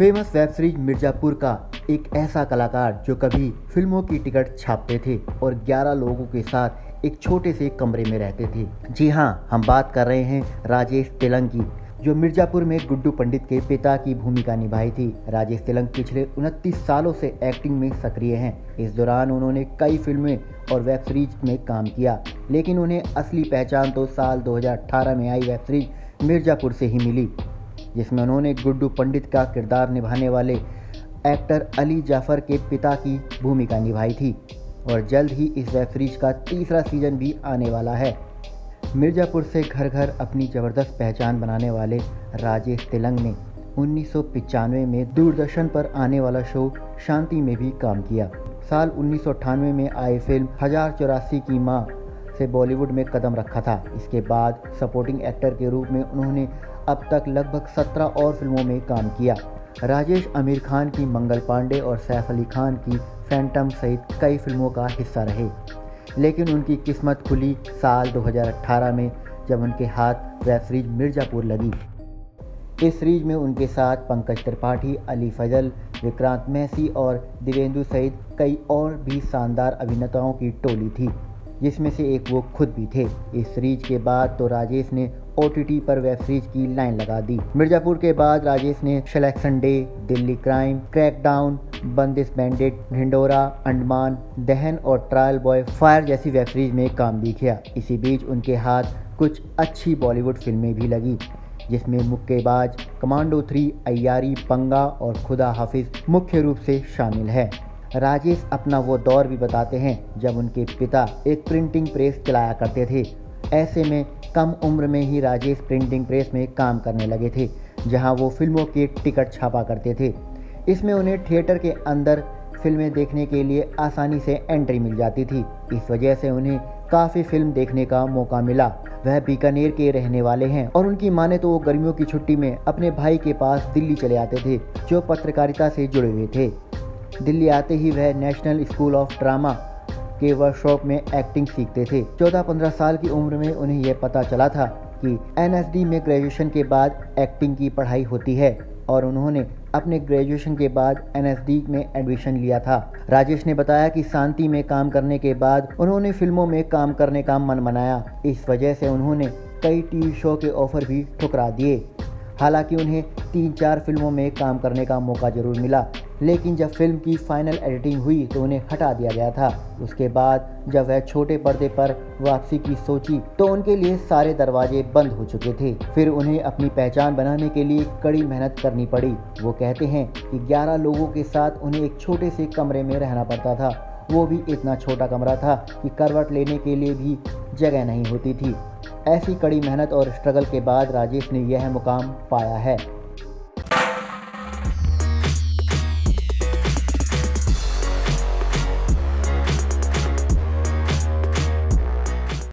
Famous web series Mirzapur का एक ऐसा कलाकार जो कभी फिल्मों की टिकट छापते थे और 11 लोगों के साथ एक छोटे से कमरे में रहते थे। जी हाँ, हम बात कर रहे हैं राजेश तेलंग की, जो मिर्जापुर में गुड्डू पंडित के पिता की भूमिका निभाई थी। राजेश तेलंग पिछले 29 सालों से एक्टिंग में सक्रिय हैं। इस दौरान उन्होंने कई फिल्में और वेब सीरीज में काम किया, लेकिन उन्हें असली पहचान तो साल 2018 में आई वेब सीरीज मिर्जापुर से ही मिली, जिसमें उन्होंने गुड्डू पंडित का किरदार निभाने वाले एक्टर अली जाफर के पिता की भूमिका निभाई थी और जल्द ही इस वेब सीरीज का तीसरा सीजन भी आने वाला है। मिर्जापुर से घर घर अपनी ज़बरदस्त पहचान बनाने वाले राजेश तेलंग ने 1995 में दूरदर्शन पर आने वाला शो शांति में भी काम किया। साल 1998 में आई फिल्म 1084 की मां से बॉलीवुड में कदम रखा था। इसके बाद सपोर्टिंग एक्टर के रूप में उन्होंने अब तक लगभग 17 और फिल्मों में काम किया। राजेश आमिर खान की मंगल पांडे और सैफ अली खान की फैंटम सहित कई फिल्मों का हिस्सा रहे, लेकिन उनकी किस्मत खुली साल 2018 में जब उनके हाथ वेब सीरीज मिर्जापुर लगी। इस सीरीज में उनके साथ पंकज त्रिपाठी, अली फजल, विक्रांत मैसी और दिवेंदु सहित कई और भी शानदार अभिनेताओं की टोली थी, जिसमें से एक वो खुद भी थे। इस सीरीज के बाद तो राजेश ने OTT पर वेब सीरीज की लाइन लगा दी। मिर्जापुर के बाद राजेश ने selection day, Delhi crime, crackdown, बंदिश बैंडिट, ढिंडोरा, अंडमान, दहन और ट्रायल बॉय फायर जैसी वेब सीरीज में काम भी किया। इसी बीच उनके हाथ कुछ अच्छी बॉलीवुड फिल्में भी लगी, जिसमें मुक्केबाज, कमांडो 3, अय्यारी, पंगा और खुदा हाफिज मुख्य रूप से शामिल है। राजेश अपना वो दौर भी बताते हैं जब उनके पिता एक प्रिंटिंग प्रेस चलाया करते थे। ऐसे में कम उम्र में ही राजेश प्रिंटिंग प्रेस में काम करने लगे थे, जहां वो फिल्मों के टिकट छापा करते थे। इसमें उन्हें थिएटर के अंदर फिल्में देखने के लिए आसानी से एंट्री मिल जाती थी। इस वजह से उन्हें काफ़ी फिल्म देखने का मौका मिला। वह बीकानेर के रहने वाले हैं और उनकी माने तो वो गर्मियों की छुट्टी में अपने भाई के पास दिल्ली चले आते थे, जो पत्रकारिता से जुड़े हुए थे। दिल्ली आते ही वह नेशनल स्कूल ऑफ ड्रामा के वर्कशॉप में एक्टिंग सीखते थे। 14-15 साल की उम्र में उन्हें यह पता चला था कि NSD में ग्रेजुएशन के बाद एक्टिंग की पढ़ाई होती है और उन्होंने अपने ग्रेजुएशन के बाद NSD में एडमिशन लिया था। राजेश ने बताया कि शांति में काम करने के बाद उन्होंने फिल्मों में काम करने का मन बनाया। इस वजह से उन्होंने कई TV शो के ऑफर भी ठुकरा दिए। हालांकि उन्हें 3-4 फिल्मों में काम करने का मौका जरूर मिला, लेकिन जब फिल्म की फाइनल एडिटिंग हुई तो उन्हें हटा दिया गया था। उसके बाद जब वह छोटे पर्दे पर वापसी की सोची तो उनके लिए सारे दरवाजे बंद हो चुके थे। फिर उन्हें अपनी पहचान बनाने के लिए कड़ी मेहनत करनी पड़ी। वो कहते हैं कि 11 लोगों के साथ उन्हें एक छोटे से कमरे में रहना पड़ता था। वो भी इतना छोटा कमरा था कि करवट लेने के लिए भी जगह नहीं होती थी। ऐसी कड़ी मेहनत और स्ट्रगल के बाद राजेश ने यह मुकाम पाया है।